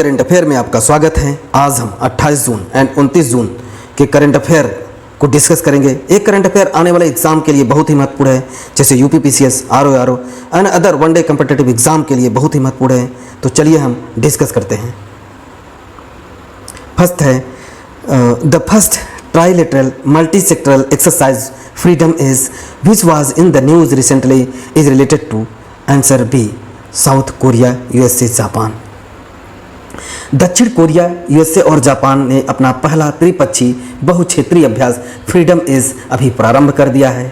Current affair में आपका स्वागत है। आज हम 28 जून एंड 29 जून के करंट अफेयर को डिस्कस करेंगे। एक करंट अफेयर आने वाले एग्जाम के लिए बहुत ही महत्वपूर्ण है, जैसे UP PCS, RO and other one day competitive exam के लिए बहुत ही महत्वपूर्ण है। तो चलिए हम डिस्कस करते हैं। फर्स्ट है the first trilateral multi sectoral exercise freedom is which was in the news recently is related to answer B south Korea, USA, Japan. दक्षिण कोरिया, यूएसए और जापान ने अपना पहला त्रिपक्षीय बहुक्षेत्रीय अभ्यास फ्रीडम इज अभी प्रारंभ कर दिया है।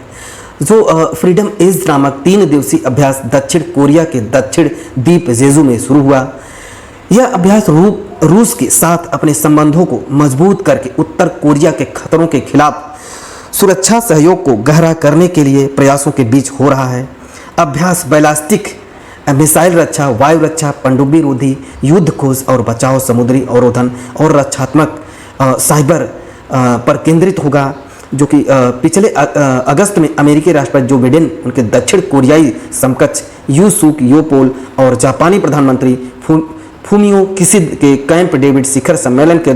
जो फ्रीडम इज नामक 3 दिवसीय अभ्यास दक्षिण कोरिया के दक्षिण द्वीप जेजू में शुरू हुआ। यह अभ्यास रूस के साथ अपने संबंधों को मजबूत करके उत्तर कोरिया के खतरों के खिलाफ सुरक्षा सहयोग को गहरा करने के लिए प्रयासों के बीच हो रहा है। अभ्यास बैलास्टिक मिसाइल रक्षा, वायु रक्षा, पनडुब्बी रोधी, युद्ध खोज और बचाव, समुद्री अवरोधन और रक्षात्मक साइबर पर केंद्रित होगा, जो कि पिछले अगस्त में अमेरिकी राष्ट्रपति जो बाइडेन उनके दक्षिण कोरियाई समकक्ष यू सुक योपोल और जापानी प्रधानमंत्री फूमियो किशिदा के कैंप डेविड शिखर सम्मेलन के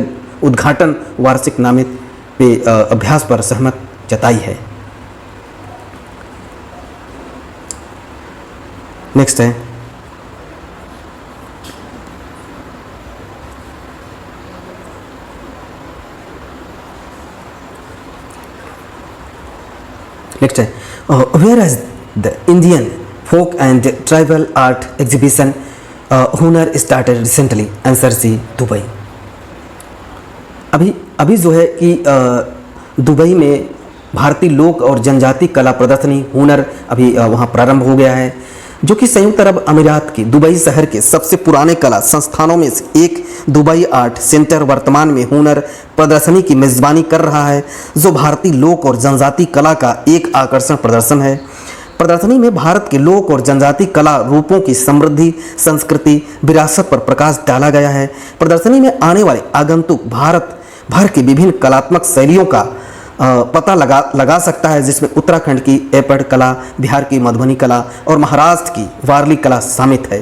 उद्घाटन वार्षिक नामित पे अभ्यास पर सहमत जताई है। नेक्स्ट है where has the Indian folk and tribal art exhibition Hunar started recently? Answer C Dubai. अभी जो है कि दुबई में भारतीय लोक और जनजाति कला प्रदर्शनी हुनर अभी वहाँ प्रारंभ हो गया है, जो कि संयुक्त अरब अमीरात के दुबई शहर के सबसे पुराने कला संस्थानों में से एक दुबई आर्ट सेंटर वर्तमान में हुनर प्रदर्शनी की मेजबानी कर रहा है, जो भारतीय लोक और जनजाति कला का एक आकर्षण प्रदर्शन है। प्रदर्शनी में भारत के लोक और जनजाति कला रूपों की समृद्धि, संस्कृति, विरासत पर प्रकाश डाला गया है। प्रदर्शनी में आने वाले आगंतुक भारत भर की विभिन्न कलात्मक शैलियों का पता लगा सकता है, जिसमें उत्तराखंड की एपड़ कला, बिहार की मधुबनी कला और महाराष्ट्र की वारली कला शामिल है।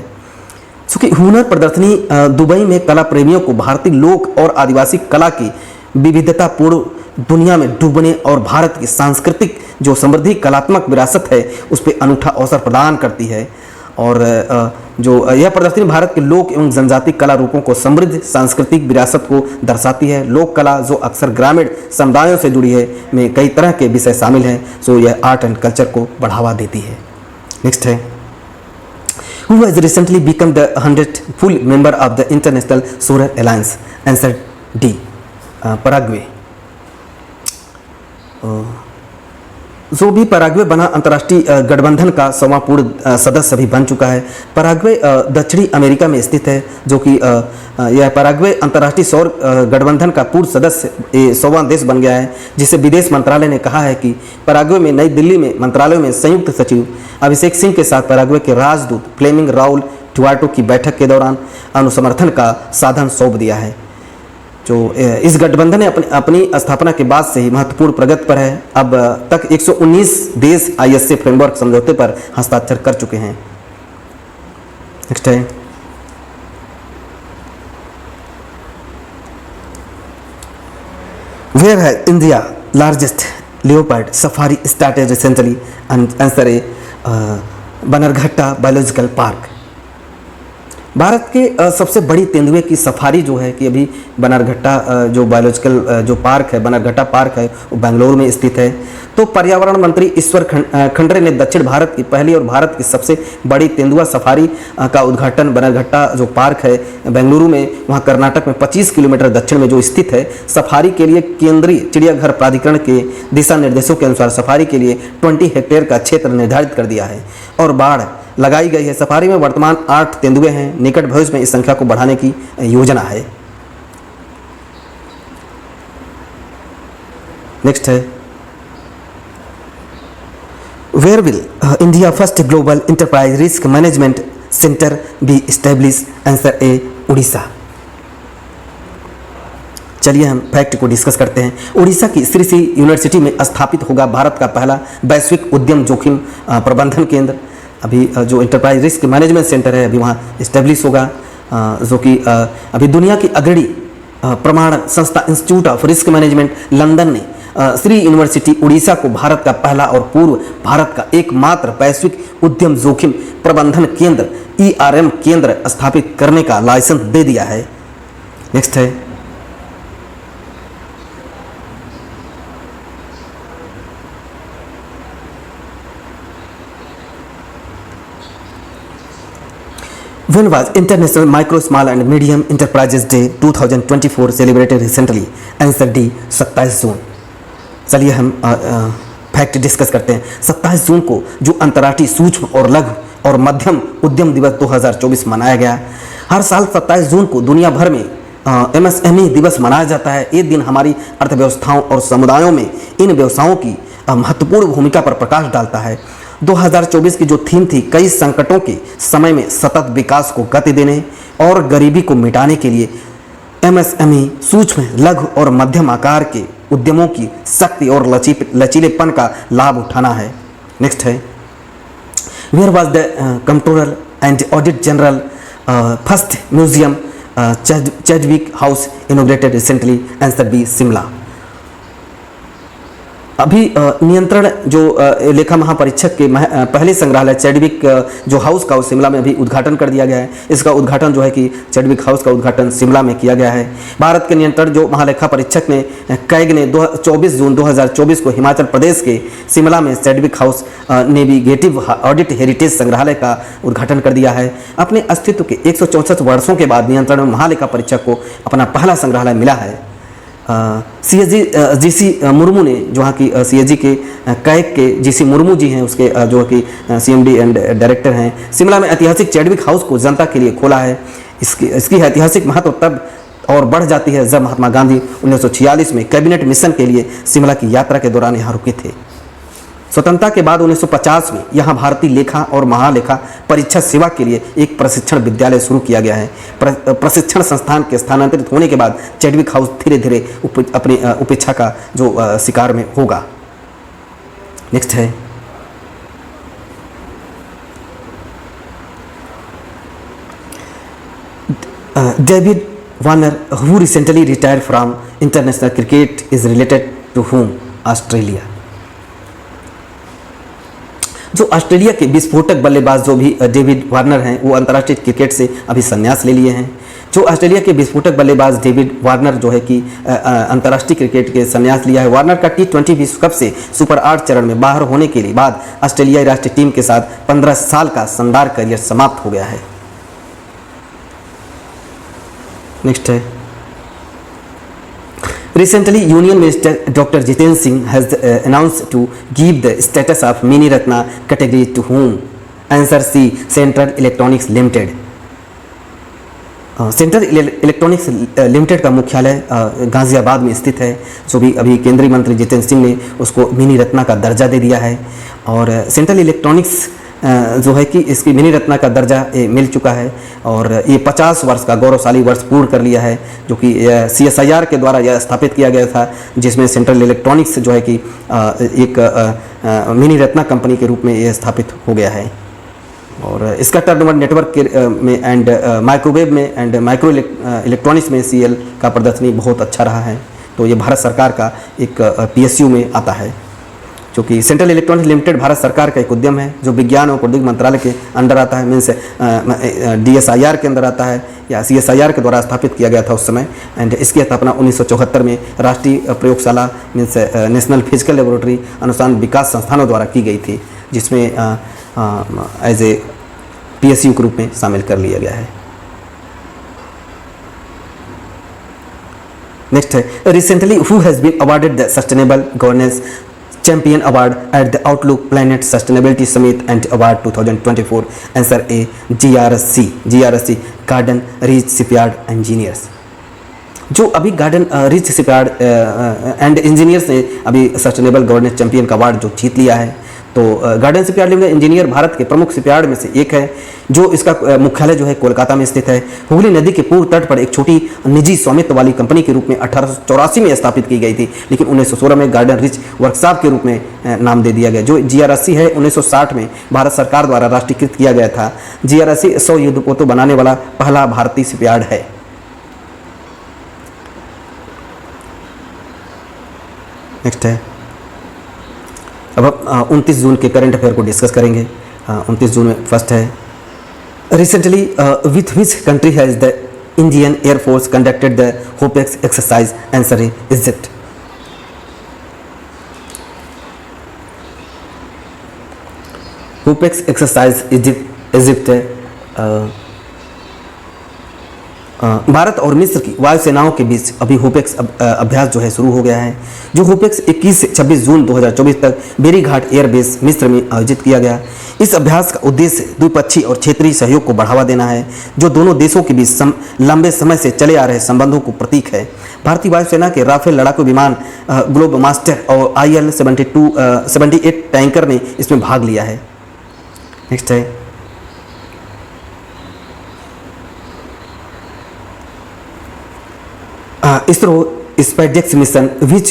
चूँकि हुनर प्रदर्शनी दुबई में कला प्रेमियों को भारतीय लोक और आदिवासी कला की विविधतापूर्ण दुनिया में डूबने और भारत की सांस्कृतिक जो समृद्धि कलात्मक विरासत है उस पर अनूठा अवसर प्रदान करती है। और जो यह प्रदर्शनी भारत के लोक एवं जनजाति कला रूपों को समृद्ध सांस्कृतिक विरासत को दर्शाती है। लोक कला जो अक्सर ग्रामीण समुदायों से जुड़ी है में कई तरह के विषय शामिल हैं, सो यह आर्ट एंड कल्चर को बढ़ावा देती है। नेक्स्ट है Who has recently become the 100th full member of the International Solar Alliance? Answer D Paraguay. जो भी पराग्वे बना अंतर्राष्ट्रीय गठबंधन का 100वां पूर्ण सदस्य भी बन चुका है। पराग्वे दक्षिणी अमेरिका में स्थित है, जो कि यह पराग्वे अंतर्राष्ट्रीय सौर गठबंधन का पूर्ण सदस्य 100वां देश बन गया है, जिसे विदेश मंत्रालय ने कहा है कि पराग्वे में नई दिल्ली में मंत्रालय में संयुक्त सचिव अभिषेक सिंह के साथ पराग्वे के राजदूत फ्लेमिंग राउल ट्युआर्टो की बैठक के दौरान अनुसमर्थन का साधन सौंप दिया है। जो इस गठबंधन ने अपनी स्थापना के बाद से ही महत्वपूर्ण प्रगति पर है। अब तक 119 देश आईएसए फ्रेमवर्क समझौते पर हस्ताक्षर कर चुके हैं। नेक्स्ट है वेयर है India largest leopard safari started recently? Answer A Bannerghatta biological park. Bharat के सबसे बड़ी तेंदुए की सफारी जो है कि अभी बनरघट्टा जो बायोलॉजिकल जो पार्क है, बनरघट्टा पार्क है, वो बेंगलुरु में स्थित है। तो पर्यावरण मंत्री ईश्वर खंडरे ने दक्षिण भारत की पहली और भारत की सबसे बड़ी तेंदुआ सफारी का उद्घाटन बनरघट्टा जो पार्क है बेंगलुरु में, वहाँ कर्नाटक में 25 किलोमीटर दक्षिण में जो स्थित है। सफारी के लिए केंद्रीय चिड़ियाघर प्राधिकरण के दिशा निर्देशों के अनुसार सफारी के लिए 20 हेक्टेयर का क्षेत्र निर्धारित कर दिया है और बाढ़ लगाई गई है। सफारी में वर्तमान 8 तेंदुए हैं। निकट भविष्य में इस संख्या को बढ़ाने की योजना है। नेक्स्ट है where will India first global enterprise risk management centre be establish? Answer A Orissa. चलिए हम फैक्ट को डिस्कस करते हैं। उड़ीसा की श्री श्री यूनिवर्सिटी में स्थापित होगा भारत का पहला वैश्विक उद्यम जोखिम प्रबंधन केंद्र। अभी जो इंटरप्राइज रिस्क मैनेजमेंट सेंटर है अभी वहाँ इस्टेब्लिश होगा। जो कि अभी दुनिया की अग्रणी प्रमाण संस्था institute of risk management London ने श्री यूनिवर्सिटी उड़ीसा को भारत का पहला और पूर्व भारत का एकमात्र वैश्विक उद्यम जोखिम प्रबंधन केंद्र ERM केंद्र स्थापित करने का लाइसेंस दे दिया है। नेक्स्ट है When was International Micro, Small and Medium Enterprises Day 2024 celebrated recently? Answer D 27 जून। चलिए हम फैक्ट डिस्कस करते हैं। 27 जून को जो अंतर्राष्ट्रीय सूक्ष्म और लघु और मध्यम उद्यम दिवस 2024 मनाया गया। हर साल 27 जून को दुनिया भर में MSME दिवस मनाया जाता है। ये दिन हमारी अर्थव्यवस्थाओं और समुदायों में इन व्यवसायों की महत्वपूर्ण भूमिका पर प्रकाश डालता है। 2024 की जो थीम थी, कई संकटों के समय में सतत विकास को गति देने और गरीबी को मिटाने के लिए MSME सूक्ष्म लघु और मध्यम आकार के उद्यमों की शक्ति और लचीलेपन का लाभ उठाना है। नेक्स्ट है where was the controller and audit general first museum Chadwick house inaugurated recently? Answer B Shimla. अभी नियंत्रण जो लेखा महापरीक्षक के पहले संग्रहालय चैडविक जो हाउस का शिमला में अभी उद्घाटन कर दिया गया है। इसका उद्घाटन जो है कि चैडविक हाउस का उद्घाटन शिमला में किया गया है। भारत के नियंत्रण जो महालेखा परीक्षक ने कैग ने 24 जून 2024 को हिमाचल प्रदेश के शिमला में चैडविक हाउस नेविगेटिव ऑडिट हेरिटेज संग्रहालय का उद्घाटन कर दिया है। अपने अस्तित्व के 164 वर्षों के बाद नियंत्रण में महालेखा परीक्षक को अपना पहला संग्रहालय मिला है। GC मुर्मू ने जो वहाँ की CAG के कैग के GC मुर्मू जी हैं, उसके जो कि CMD एंड डायरेक्टर हैं, शिमला में ऐतिहासिक चैडविक हाउस को जनता के लिए खोला है। इसकी ऐतिहासिक महत्व तब और बढ़ जाती है जब महात्मा गांधी 1946 में कैबिनेट मिशन के लिए शिमला की यात्रा के दौरान यहाँ रुके थे। स्वतंत्रता के बाद 1950 में यहाँ भारतीय लेखा और महालेखा परीक्षा सेवा के लिए एक प्रशिक्षण विद्यालय शुरू किया गया है। प्रशिक्षण संस्थान के स्थानांतरित होने के बाद चैडविक हाउस धीरे धीरे अपनी उपेक्षा का जो शिकार में होगा। नेक्स्ट है David Warner who recently retired from international cricket is related to whom? Australia. जो ऑस्ट्रेलिया के विस्फोटक बल्लेबाज जो भी डेविड वार्नर हैं, वो अंतर्राष्ट्रीय क्रिकेट से अभी संन्यास ले लिए हैं। जो ऑस्ट्रेलिया के विस्फोटक बल्लेबाज डेविड वार्नर जो है कि अंतर्राष्ट्रीय क्रिकेट के संन्यास लिया है। वार्नर का T20 विश्व कप से सुपर 8 चरण में बाहर होने के लिए बाद ऑस्ट्रेलियाई राष्ट्रीय टीम के साथ 15 साल का शानदार करियर समाप्त हो गया है। नेक्स्ट है Recently, Union Minister Dr. Jitendra Singh has announced to give the status of Mini Ratna category to whom? Answer C. Central Electronics Limited. Central electronics limited का मुख्यालय गाजियाबाद में स्थित है। जो भी अभी केंद्रीय मंत्री जितेंद्र सिंह ने उसको मिनी रत्ना का दर्जा दे दिया है। और सेंट्रल इलेक्ट्रॉनिक्स जो है कि इसकी मिनी रत्ना का दर्जा मिल चुका है और ये 50 वर्ष का गौरवशाली वर्ष पूर्ण कर लिया है, जो कि CSIR के द्वारा यह स्थापित किया गया था, जिसमें सेंट्रल इलेक्ट्रॉनिक्स जो है कि एक मिनी रत्ना कंपनी के रूप में यह स्थापित हो गया है। और इसका टर्नओवर नेटवर्क में एंड माइक्रोवेव में एंड माइक्रो इलेक्ट्रॉनिक्स में CL का प्रदर्शनी बहुत अच्छा रहा है। तो ये भारत सरकार का एक PSU में आता है, जो कि सेंट्रल इलेक्ट्रॉनिक्स लिमिटेड भारत सरकार का एक उद्यम है जो विज्ञान और प्रौद्योगिकी मंत्रालय के अंडर आता है, मीन्स DSIR के अंदर आता है या CSIR के द्वारा स्थापित किया गया था उस समय। एंड इसकी स्थापना 1974 में राष्ट्रीय प्रयोगशाला मीन्स नेशनल फिजिकल लेबोरेटरी अनुसंधान विकास संस्थानों द्वारा की गई थी, जिसमें एज ए PSU के रूप में शामिल कर लिया गया है। नेक्स्ट है recently who has been awarded the sustainable governance champion award at the outlook planet sustainability summit and award 2024? Answer A GRSC garden reach shipyard engineers. जो अभी garden reach shipyard and engineers ने अभी sustainable governance champion का award जो जीत लिया है, तो garden shipyard limited engineer Bharat के प्रमुख शिपयार्ड में से एक है, जो इसका मुख्यालय जो है कोलकाता में स्थित है। हुगली नदी के पूर्व तट पर एक छोटी निजी स्वामित्व वाली कंपनी के रूप में 1884 में स्थापित की गई थी, लेकिन 1916 में गार्डन रिच वर्कशॉप के रूप में नाम दे दिया गया। जो GR80 है 1960 में भारत सरकार द्वारा राष्ट्रीयकृत किया गया था। GR80 100 युद्धपोतों बनाने वाला पहला भारतीय शिपयार्ड है। नेक्स्ट है, अब हम 29 जून के करंट अफेयर को डिस्कस करेंगे। 29 जून में फर्स्ट है, recently with which country has the Indian Air Force conducted the Hopex exercise? Answer है इजिप्ट। होपेक्स एक्सरसाइज इजिप्ट है। भारत और मिस्र की वायुसेनाओं के बीच अभी होपेक्स अभ्यास जो है शुरू हो गया है। जो होपेक्स 21 से 26 जून 2024 तक बेरी घाट एयरबेस मिस्र में आयोजित किया गया। इस अभ्यास का उद्देश्य द्विपक्षीय और क्षेत्रीय सहयोग को बढ़ावा देना है, जो दोनों देशों के बीच लंबे समय से चले आ रहे संबंधों को प्रतीक है। भारतीय वायुसेना के राफेल लड़ाकू विमान ग्लोब मास्टर और IL-78 टैंकर ने इसमें भाग लिया है। नेक्स्ट है, ISRO SpaceX mission which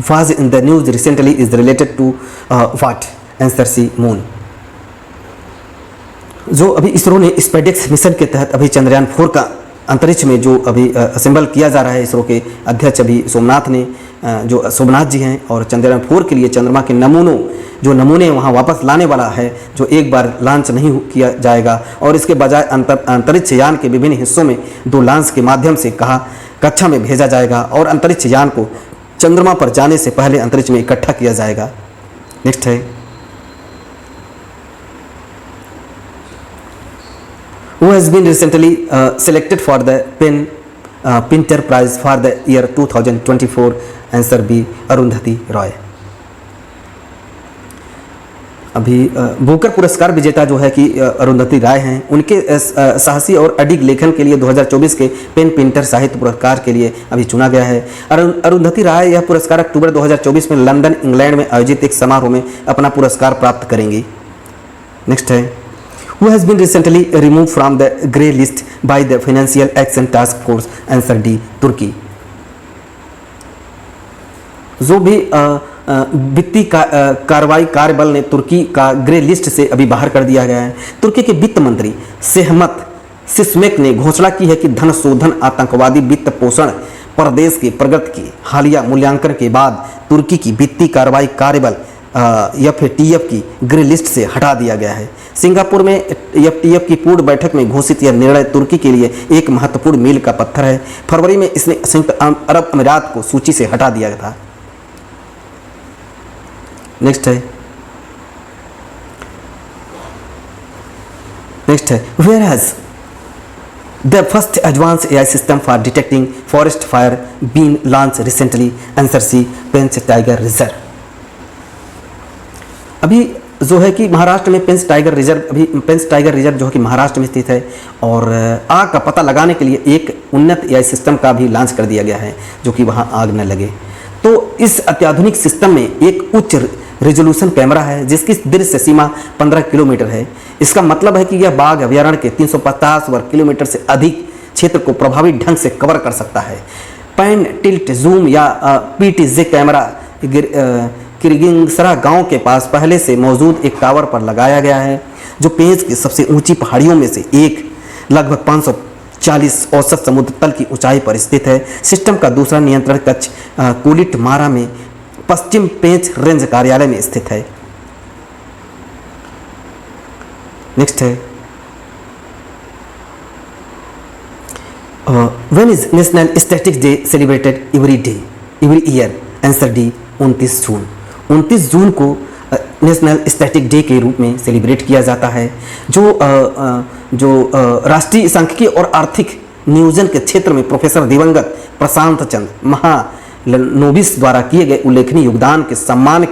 was in the news recently is related to what? Answer C, moon। जो अभी इसरो ने SpaceX मिशन के तहत अभी चंद्रयान 4 का अंतरिक्ष में जो अभी असेंबल किया जा रहा है, इसरो के अध्यक्ष अभी सोमनाथ जी हैं, और चंद्रयान 4 के लिए चंद्रमा के नमूने वहां वापस लाने वाला है, जो एक बार लॉन्च नहीं किया जाएगा और इसके बजाय अंतरिक्ष यान के विभिन्न हिस्सों में 2 लॉन्च के माध्यम से कक्षा में भेजा जाएगा और अंतरिक्ष यान को चंद्रमा पर जाने से पहले अंतरिक्ष में इकट्ठा किया जाएगा। नेक्स्ट है, who has been recently selected for the Pinter Prize for the year 2024? Answer B, Arundhati Roy. अभी बुकर पुरस्कार विजेता जो है कि अरुंधति राय हैं, उनके साहसी और अडिग लेखन के लिए 2024 के पेन पिंटर साहित्य पुरस्कार के लिए अभी चुना गया है। अरुंधति राय यह पुरस्कार अक्टूबर 2024 में लंदन इंग्लैंड में आयोजित एक समारोह में अपना पुरस्कार प्राप्त करेंगी। नेक्स्ट है, who has been recently removed from the grey list by the Financial Action Task Force? Answer D, तुर्की। जो भी वित्तीय कार्रवाई कार्यबल ने तुर्की का ग्रे लिस्ट से अभी बाहर कर दिया गया है। तुर्की के वित्त मंत्री सेहमत सिस्मेक ने घोषणा की है कि धन शोधन, आतंकवादी वित्त पोषण, प्रदेश के प्रगति के हालिया मूल्यांकन के बाद तुर्की की वित्तीय कार्रवाई कार्यबल FATF की ग्रे लिस्ट से हटा दिया गया है। सिंगापुर में FATF की पूर्ण बैठक में घोषित यह निर्णय तुर्की के लिए एक महत्वपूर्ण मील का पत्थर है। फरवरी में इसने संयुक्त अरब अमीरात को सूची से हटा दिया था। नेक्स्ट है, where has the first advance AI system for detecting forest fire been launch recently? Answer C, Pench tiger reserve. अभी जो है कि महाराष्ट्र में पेंच टाइगर रिजर्व जो है कि महाराष्ट्र में स्थित है, और आग का पता लगाने के लिए एक उन्नत AI सिस्टम का भी लॉन्च कर दिया गया है, जो कि वहां आग न लगे। तो इस अत्याधुनिक सिस्टम में एक उच्च रेजोल्यूशन कैमरा है, जिसकी दृश्य सीमा 15 किलोमीटर है। इसका मतलब है कि यह बाघ अभयारण्य के 350 वर्ग किलोमीटर से अधिक क्षेत्र को प्रभावी ढंग से कवर कर सकता है। पैन टिल्ट जूम या PTZ कैमरा किर्गिंगसरा गांव के पास पहले से मौजूद एक टावर पर लगाया गया है, जो पेंच की सबसे ऊंची पहाड़ियों में से एक लगभग 540 औसत समुद्र तल की ऊंचाई पर स्थित है। सिस्टम का दूसरा नियंत्रण कक्ष कुलिट मारा में पश्चिम पेंच रेंज कार्यालय में स्थित है। नेक्स्ट है, when is national statics day celebrated every year? Answer D, 29 जून। 29 जून को नेशनल स्टैटिक डे के रूप में सेलिब्रेट किया जाता है, जो राष्ट्रीय सांख्यिकी और आर्थिक नियोजन के क्षेत्र में प्रोफेसर दिवंगत प्रशांत चंद्र महालनोबिस द्वारा किए गए उल्लेखनीय योगदान के सम्मान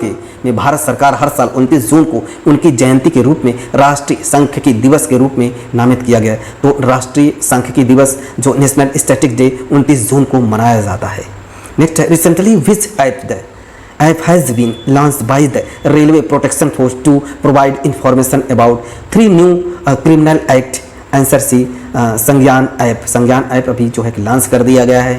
में भारत सरकार हर साल 29 जून को उनकी जयंती के रूप में राष्ट्रीय सांख्यिकी दिवस के रूप में नामित किया गया। तो राष्ट्रीय सांख्यिकी दिवस जो नेशनल स्टैटिक डे 29 जून को मनाया जाता है। नेक्स्ट है, recently which at the app has been launched by the Railway Protection Force to provide information about 3 new criminal act answer C Sangyan app अभी जो है कि लॉन्च कर दिया गया है।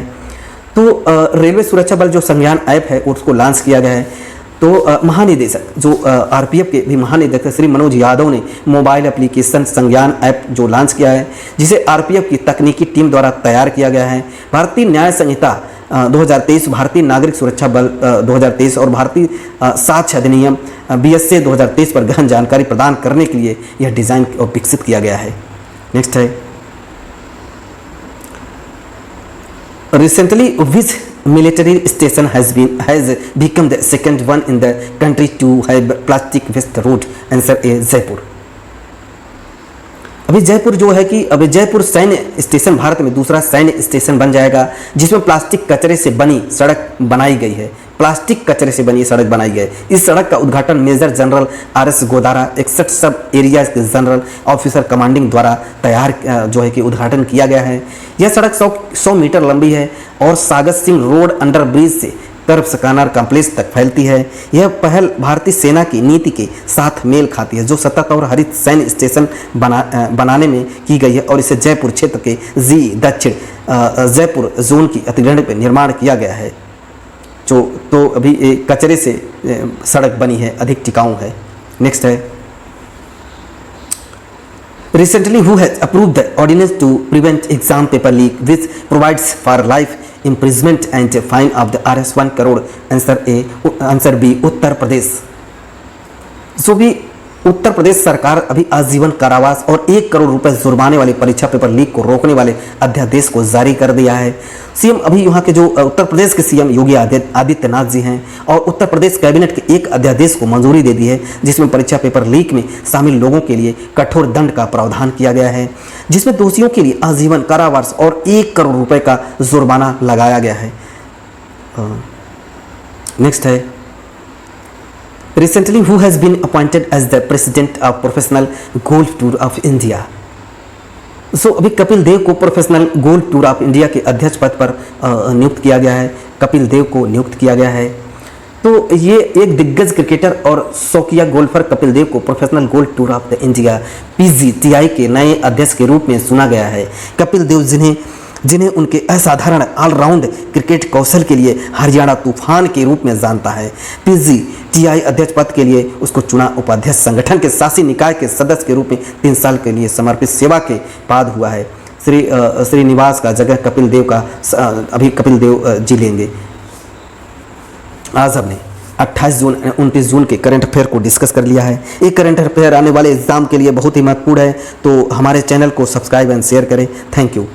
तो रेलवे सुरक्षा बल जो संज्ञान ऐप है उसको लॉन्च किया गया है। तो महानिदेशक जो आरपीएफ के भी महानिदेशक श्री मनोज यादव ने मोबाइल एप्लीकेशन संज्ञान ऐप जो लॉन्च किया है, जिसे आरपीएफ की तकनीकी टीम द्वारा तैयार किया गया है। भारतीय न्याय संहिता 2023, भारतीय नागरिक सुरक्षा बल 2023 और भारतीय साक्ष्य अधिनियम BSA 2023 पर गहन जानकारी प्रदान करने के लिए यह डिज़ाइन और विकसित किया गया है। नेक्स्ट है, recently which military station has become the second one in the country to have plastic waste road? Answer A Jaipur. अभी जयपुर जो है कि अभी जयपुर सैन्य स्टेशन भारत में दूसरा सैन्य स्टेशन बन जाएगा जिसमें प्लास्टिक कचरे से बनी सड़क बनाई गई है। प्लास्टिक कचरे से बनी सड़क बनाई गई। इस सड़क का उद्घाटन मेजर जनरल RS गोदारा 61 सब एरिया के जनरल ऑफिसर कमांडिंग द्वारा तैयार जो है कि उद्घाटन किया गया है। यह सड़क 100 मीटर लंबी है और Sagar Singh road under bridge से तरफ सकानार कॉम्प्लेक्स तक फैलती है। यह पहल भारतीय सेना की नीति के साथ मेल खाती है जो सतत और हरित सैन्य स्टेशन बनाने में की गई है और इसे जयपुर क्षेत्र के दक्षिण जयपुर जोन की अधिग्रहण पर निर्माण किया गया है। जो तो अभी कचरे से सड़क बनी है, अधिक टिकाऊ है। नेक्स्ट है, recently who has approved the ordinance to prevent exam paper leak which provides for life imprisonment and fine of the Rs 1 crore? Answer B Uttar Pradesh. जो भी उत्तर प्रदेश सरकार अभी आजीवन कारावास और 1 करोड़ रुपए जुर्माने वाले परीक्षा पेपर लीक को रोकने वाले अध्यादेश को जारी कर दिया है। सीएम अभी यहाँ के जो उत्तर प्रदेश के सीएम योगी आदित्यनाथ जी हैं और उत्तर प्रदेश कैबिनेट के एक अध्यादेश को मंजूरी दे दी है जिसमें परीक्षा पेपर लीक में शामिल लोगों के लिए कठोर दंड का प्रावधान किया गया है, जिसमें दोषियों के लिए आजीवन कारावास और 1 करोड़ रुपए का जुर्माना लगाया गया है। नेक्स्ट है, recently who has been appointed as the president of Professional Golf Tour of India? सो अभी कपिल देव को professional golf tour of India के अध्यक्ष पद पर नियुक्त किया गया है। कपिल देव को नियुक्त किया गया है। तो ये एक दिग्गज क्रिकेटर और शौकिया गोल्फर कपिल देव को professional golf tour of the India PGTI के नए अध्यक्ष के रूप में चुना गया है। कपिल देव जिन्हें उनके असाधारण ऑलराउंड क्रिकेट कौशल के लिए हरियाणा तूफान के रूप में जानता है। PGTI अध्यक्ष पद के लिए उसको चुना उपाध्यक्ष संगठन के शासी निकाय के सदस्य के रूप में 3 साल के लिए समर्पित सेवा के बाद हुआ है। श्रीनिवास का जगह कपिल देव का अभी कपिल देव जी लेंगे। आज हमने 29 जून के करंट अफेयर को डिस्कस कर लिया है। एक करंट अफेयर आने वाले एग्जाम के लिए बहुत ही महत्वपूर्ण है, तो हमारे चैनल को सब्सक्राइब एंड शेयर करें। Thank you.